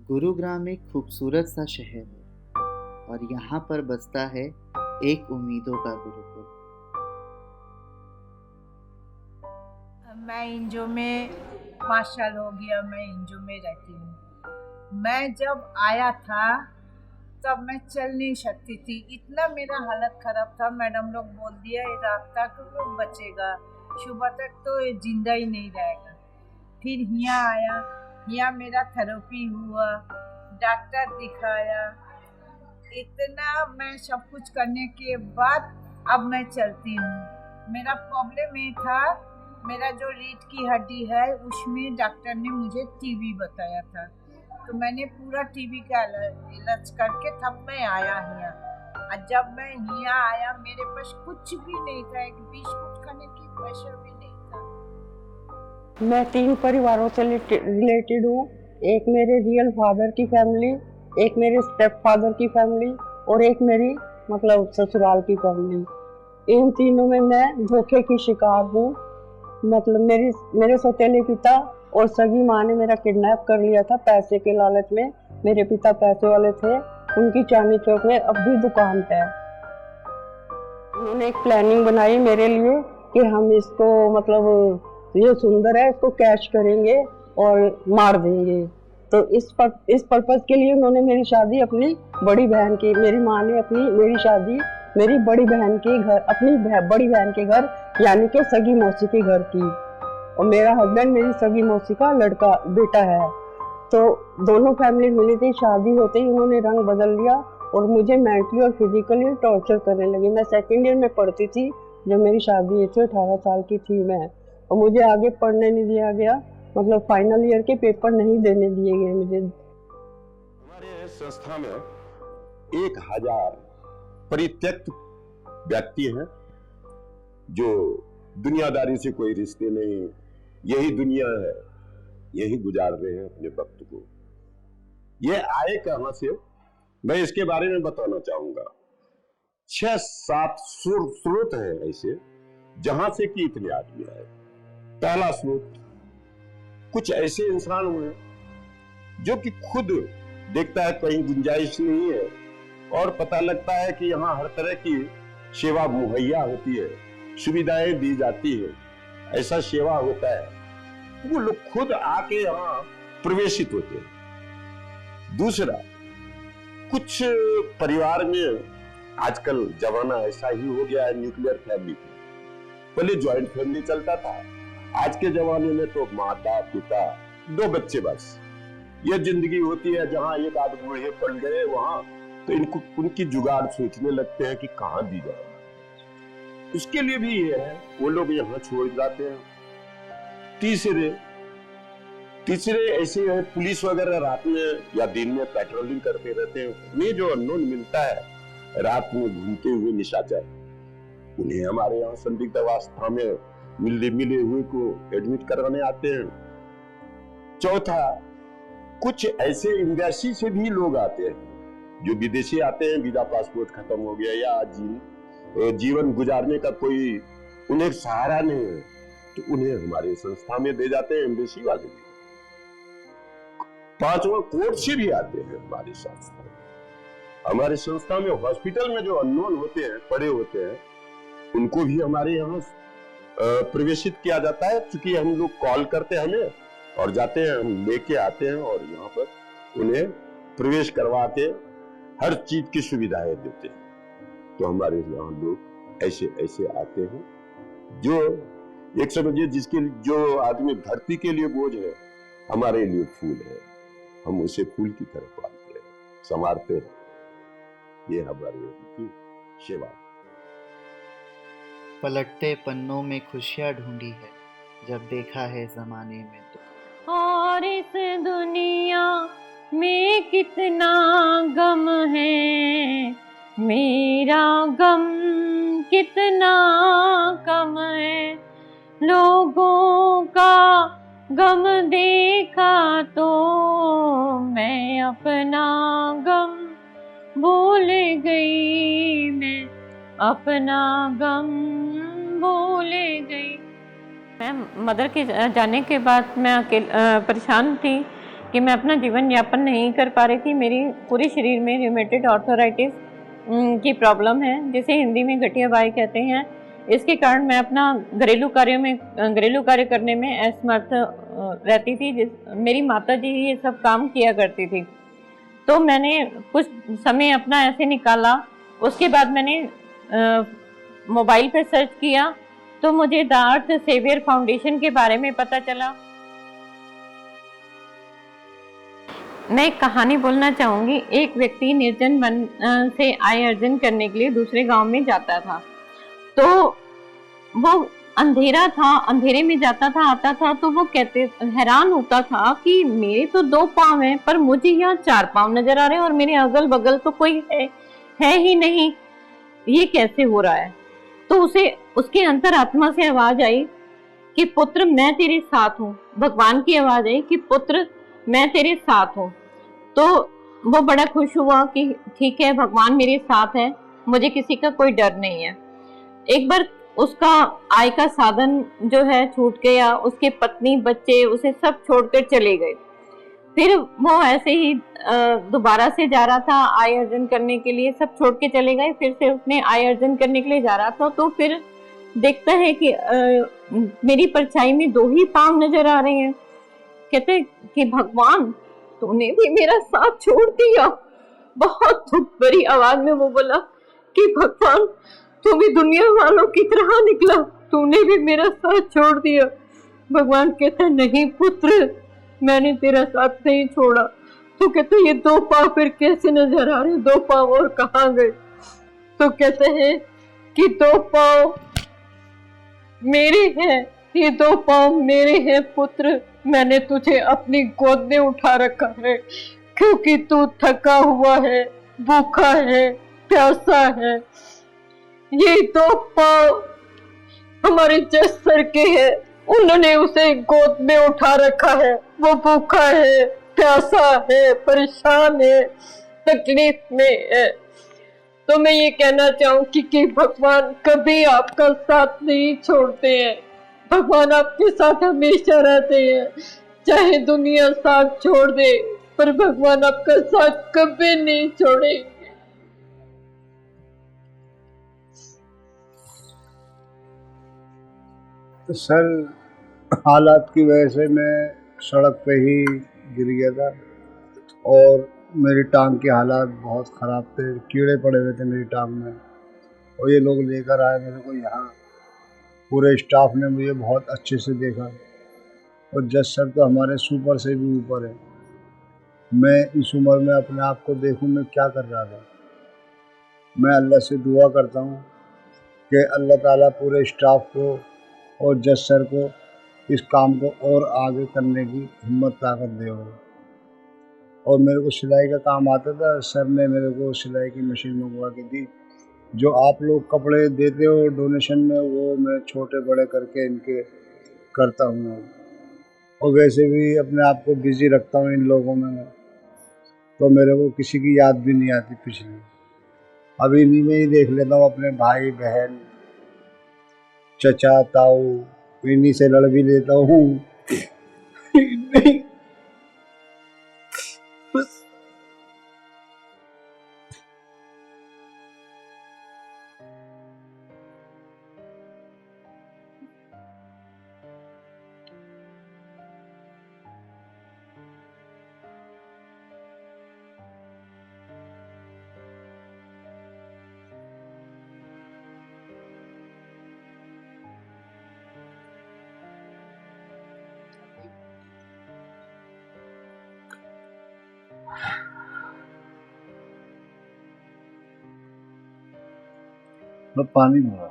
गुरुग्राम एक खूबसूरत सा शहर है और यहाँ पर बसता है एक उम्मीदों का गुरुकुल। मैं इंजो में 5 साल हो गया मैं इंजो में रहती हूँ। मैं जब आया था तब मैं चल नहीं सकती थी, इतना मेरा हालत खराब था। मैडम लोग बोल दिया ये रात तक बचेगा, सुबह तक तो ये जिंदा ही नहीं रहेगा। फिर यहाँ आया, यहाँ मेरा थेरेपी हुआ, डॉक्टर दिखाया, इतना मैं सब कुछ करने के बाद अब मैं चलती हूँ। मेरा प्रॉब्लम ये था, मेरा जो रीढ़ की हड्डी है उसमें डॉक्टर ने मुझे टीबी बताया था, तो मैंने पूरा टीबी का इलाज करके तब मैं आया यहाँ। और जब मैं यहाँ आया मेरे पास कुछ भी नहीं था, एक बिस्कुट खाने की पैसा भी नहीं था। मैं 3 परिवारों से रिलेटेड हूँ। एक मेरे रियल फादर की फैमिली, एक मेरे स्टेप फादर की फैमिली और एक मेरी मतलब ससुराल की फैमिली। इन तीनों में मैं धोखे की शिकार हूँ। मतलब मेरे सौतेले पिता और सगी माँ ने मेरा किडनैप कर लिया था पैसे के लालच में। मेरे पिता पैसे वाले थे, उनकी चांदनी चौक में अब भी दुकान है। उन्होंने एक प्लानिंग बनाई मेरे लिए कि हम इसको मतलब ये सुंदर है, इसको कैच करेंगे और मार देंगे। तो इस पर्पज के लिए उन्होंने मेरी शादी अपनी बड़ी बहन की, मेरी माँ ने मेरी शादी मेरी बड़ी बहन के घर, अपनी बड़ी बहन के घर यानी कि सगी मौसी के घर की। और मेरा हस्बैंड मेरी सगी मौसी का बेटा है। तो दोनों फैमिली मिली थी। शादी होते ही उन्होंने रंग बदल लिया और मुझे मेंटली और फिजिकली टॉर्चर करने लगी। मैं सेकेंड ईयर में पढ़ती थी जब मेरी शादी हुई थी, 18 साल की थी मैं, और मुझे आगे पढ़ने नहीं दिया गया। मतलब फाइनल ईयर के पेपर नहीं देने दिए गए मुझे। हमारे संस्था में 1000 परित्यक्त व्यक्ति हैं जो दुनियादारी से कोई रिश्ते नहीं, यही दुनिया है, यही गुजार रहे हैं अपने वक्त को। ये आए कहां से, मैं इसके बारे में बताना चाहूंगा। 6-7 स्रोत है ऐसे जहां से कि इतने आदमी आए। पहला स्रोत, कुछ ऐसे इंसान हुए जो कि खुद देखता है कहीं गुंजाइश नहीं है और पता लगता है कि यहाँ हर तरह की सेवा मुहैया होती है, सुविधाएं दी जाती है, ऐसा सेवा होता है, वो लोग खुद आके यहाँ प्रवेशित होते हैं। दूसरा, कुछ परिवार में आजकल जमाना ऐसा ही हो गया है न्यूक्लियर फैमिली का। पहले ज्वाइंट फैमिली चलता था, आज के जमाने में तो माता पिता 2 बच्चे बस, ये जिंदगी होती है। जहां एक आदमी बूढ़े पड़ गए वहां तो इनको उनकी जुगाड़ सोचने लगते हैं कि कहां दी जाए। उसके लिए भी ये है, वो लोग यहाँ छोड़ जाते हैं। तीसरे ऐसे है, पुलिस वगैरह रात में या दिन में पेट्रोलिंग करते रहते हैं। उन्हें जो अननोन मिलता है रात में घूमते हुए निशाचर, उन्हें हमारे यहाँ संदिग्ध अवस्था में मिले हुए को एडमिट करवाने आते हैं। चौथा, कुछ ऐसे एम्बेसी से भी लोग आते हैं जो विदेशी आते हैं, वीजा पासपोर्ट खत्म हो गया या जीवन गुजारने का कोई उन्हें सहारा नहीं है, तो उन्हें हमारे संस्था में दे जाते हैं एम्बेसी वाले भी। 5वां, कोर्ट से भी आते हैं हमारी संस्था में। हमारे संस्था में हॉस्पिटल में जो अननोन होते हैं, पड़े होते हैं, उनको भी हमारे यहाँ प्रवेशित किया जाता है। क्योंकि हम लोग कॉल करते हैं हमें और जाते हैं, हम लेके आते हैं और यहाँ पर उन्हें प्रवेश करवा के हर चीज की सुविधाएं देते हैं। तो हमारे यहाँ लोग ऐसे आते हैं जो एक समझिए जिसके जो आदमी धरती के लिए बोझ है, हमारे लिए फूल है, हम उसे फूल की तरह पालते हैं, संवारते हैं। ये हमारी सेवा। पलटते पन्नों में खुशियाँ ढूंढी है जब देखा है जमाने में तो। और इस दुनिया में कितना गम है, मेरा गम कितना कम है। लोगों का गम देखा तो मैं अपना गम भूल गई, मैं अपना गम भूल गई। मैं मदर के जाने के बाद मैं परेशान थी कि मैं अपना जीवन यापन नहीं कर पा रही थी। मेरी पूरे शरीर में रूमेटॉइड आर्थराइटिस की प्रॉब्लम है, जिसे हिंदी में गठिया बाई कहते हैं। इसके कारण मैं अपना घरेलू कार्य करने में असमर्थ रहती थी। मेरी माता जी ये सब काम किया करती थी। तो मैंने कुछ समय अपना ऐसे निकाला। उसके बाद मैंने मोबाइल पे सर्च किया तो मुझे द अर्थ सेवियर फाउंडेशन के बारे में पता चला। मैं एक कहानी बोलना चाहूँगी। एक व्यक्ति निर्जन वन से आय अर्जन करने के लिए दूसरे गांव में जाता था। तो वो अंधेरा था, अंधेरे में जाता था आता था। तो वो हैरान होता था कि मेरे तो 2 पाँव हैं पर मुझे यहाँ 4 पाँव नजर आ रहे हैं और मेरे अगल बगल तो कोई है ही नहीं, ये कैसे हो रहा है। तो उसे उसके अंतरात्मा से आवाज आई कि पुत्र मैं तेरे साथ हूँ। भगवान की आवाज आई कि पुत्र मैं तेरे साथ हूँ। तो वो बड़ा खुश हुआ कि ठीक है, भगवान मेरे साथ है, मुझे किसी का कोई डर नहीं है। एक बार उसका आय का साधन जो है छूट गया, उसके पत्नी बच्चे उसे सब छोड़कर चले गए। फिर वो ऐसे ही दोबारा से जा रहा था आय अर्जन करने के लिए, सब छोड़ के चले गए। फिर से उसने आय अर्जन करने के लिए जा रहा था तो फिर देखता है कि मेरी परछाई में 2 ही पांव नजर आ रहे हैं। कहते कि भगवान तूने भी मेरा साथ छोड़ दिया। बहुत दुख भरी आवाज में वो बोला कि भगवान तू भी दुनिया वालों की तरह निकला, तूने भी मेरा साथ छोड़ दिया। भगवान कहता नहीं पुत्र, मैंने तेरा साथ नहीं छोड़ा। तो कहते ये 2 पाँव फिर कैसे नजर आ रहे, 2 पाँव और कहाँ गए। तो कहते हैं कि 2 पाँव मेरे हैं, ये 2 पाँव मेरे हैं पुत्र, मैंने तुझे अपनी गोद में उठा रखा है क्योंकि तू थका हुआ है, भूखा है, प्यासा है। ये 2 पाँव हमारे जस सर के हैं, उन्होंने उसे गोद में उठा रखा है। वो भूखा है, प्यासा है, परेशान है, तकलीफ में है। तो मैं ये कहना चाहूंगी कि भगवान कभी आपका साथ नहीं छोड़ते हैं। भगवान आपके साथ हमेशा रहते हैं, चाहे दुनिया साथ छोड़ दे पर भगवान आपका साथ कभी नहीं छोड़ेंगे। तो सर हालात की वजह से मैं सड़क पे ही गिर गया था और मेरी टांग के हालात बहुत ख़राब थे, कीड़े पड़े हुए थे मेरी टांग में। और ये लोग लेकर आए मेरे को यहाँ, पूरे स्टाफ ने मुझे बहुत अच्छे से देखा और जज सर तो हमारे सुपर से भी ऊपर है। मैं इस उम्र में अपने आप को देखूं मैं क्या कर रहा था। मैं अल्लाह से दुआ करता हूँ कि अल्लाह ताला पूरे स्टाफ को और जज सर को इस काम को और आगे करने की हिम्मत ताकत दे। और मेरे को सिलाई का काम आता था, सर ने मेरे को सिलाई की मशीन मंगवा के दी। जो आप लोग कपड़े देते हो डोनेशन में वो मैं छोटे बड़े करके इनके करता हूँ। और वैसे भी अपने आप को बिज़ी रखता हूँ इन लोगों में, तो मेरे को किसी की याद भी नहीं आती पिछली। अभी इन्हीं में ही देख लेता हूँ, अपने भाई बहन चचा ताऊ, इन्हीं से लड़ भी लेता हूँ। पानी भरा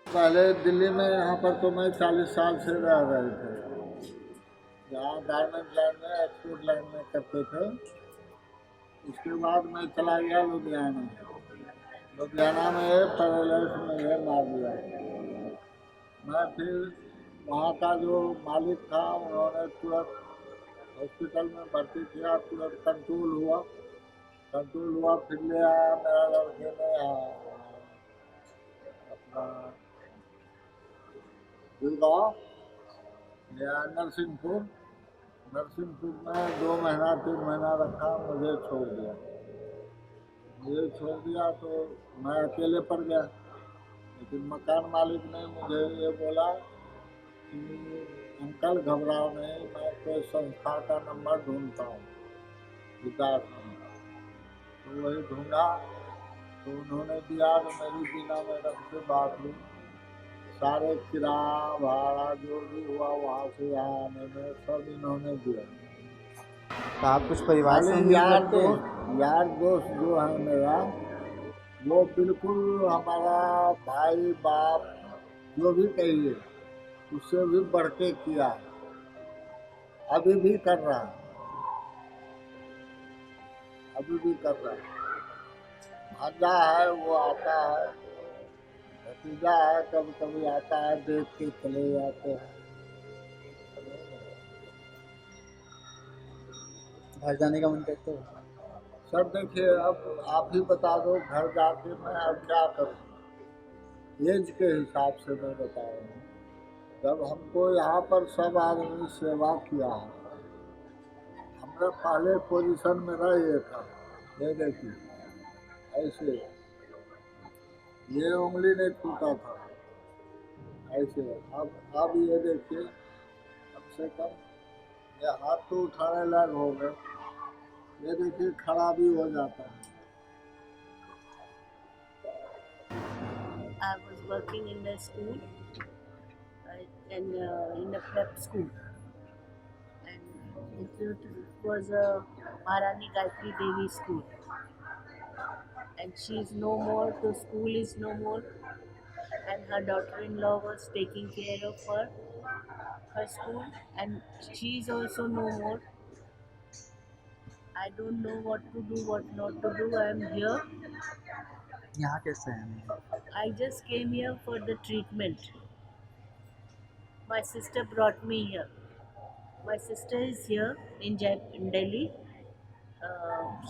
पहले दिल्ली में यहाँ पर तो मैं 40 साल से रह रहे थे। यहाँ गारमेंट लाइन में एक्सपोर्ट लाइन में करते थे। उसके बाद मैं चला गया लुधियाना। लुधियाना में पैरालाइज में मार दिया। मैं फिर वहाँ का जो मालिक था उन्होंने तुरंत हॉस्पिटल में भर्ती किया, तुरंत कंट्रोल हुआ। कंट्रोल हुआ, फिर ले आया मेरा लड़के ने अपना गुड़गांव या नरसिंहपुर में 2 महीना 3 महीना रखा, मुझे छोड़ दिया। तो मैं अकेले पड़ गया। लेकिन मकान मालिक ने मुझे ये बोला कि अंकल घबराओ नहीं, मैं कोई संस्था का नंबर ढूंढता हूँ वृद्धाश्रम का। तो वही ढूंढा, तो उन्होंने दिया। तो मेरी बिना मैडम से बात हुई, सारे किराया भाड़ा जो भी हुआ वहाँ से यहाँ आने में सब इन्होंने दिया। तो आप कुछ परिवार से खाली उम्मीद यार रखते हैं? दोस्त जो है मेरा, वो बिल्कुल हमारा भाई बाप जो भी कहिए उससे भी बढ़ के किया है, अभी भी कर रहा है। भांजा है, वो आता है, भतीजा है, कभी कभी आता है, देख के चले जाते हैं। घर जाने का मन करता है? सर देखिए, अब आप ही बता दो, घर जाके मैं अब क्या करूँ? एज के हिसाब से मैं बता रहा हूँ। जब हमको यहाँ पर सब आदमी सेवा किया है, हमारे पहले पोजीशन मेरा ये था, ये देखिए ऐसे, ये उंगली नहीं छूटा था ऐसे। अब ये देखिए, कम से कम ये हाथ तो उठाने लायक हो गए, ये देखिए खड़ा भी हो जाता है। I was working in a school, in a prep school, and it was a Maharani Gayatri Devi school, and she is no more. The school is no more, and her daughter-in-law was taking care of her school, and she is also no more. I don't know what to do, what not to do. I am here. यहाँ कैसे हैं? I just came here for the treatment. My sister brought me here. My sister is here in Delhi.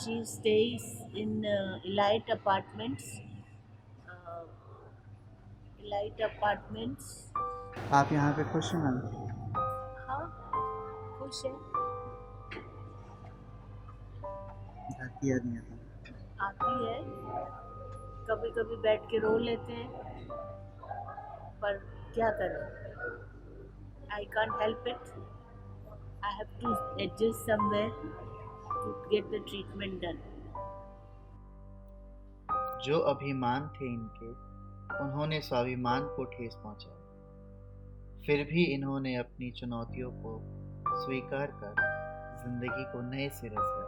She stays in Elite Apartments. Uh, Elite Apartments. आप यहाँ पे खुश हैं ma'am? हाँ, खुश है। घर की याद नहीं आता? आती है, कभी कभी बैठ के रो लेते हैं, पर क्या करें? I can't help it. I have to adjust somewhere to get the treatment done. जो अभिमान थे इनके, उन्होंने स्वाभिमान को ठेस पहुंचाई। फिर भी इन्होंने अपनी चुनौतियों को स्वीकार कर जिंदगी को नए सिरे से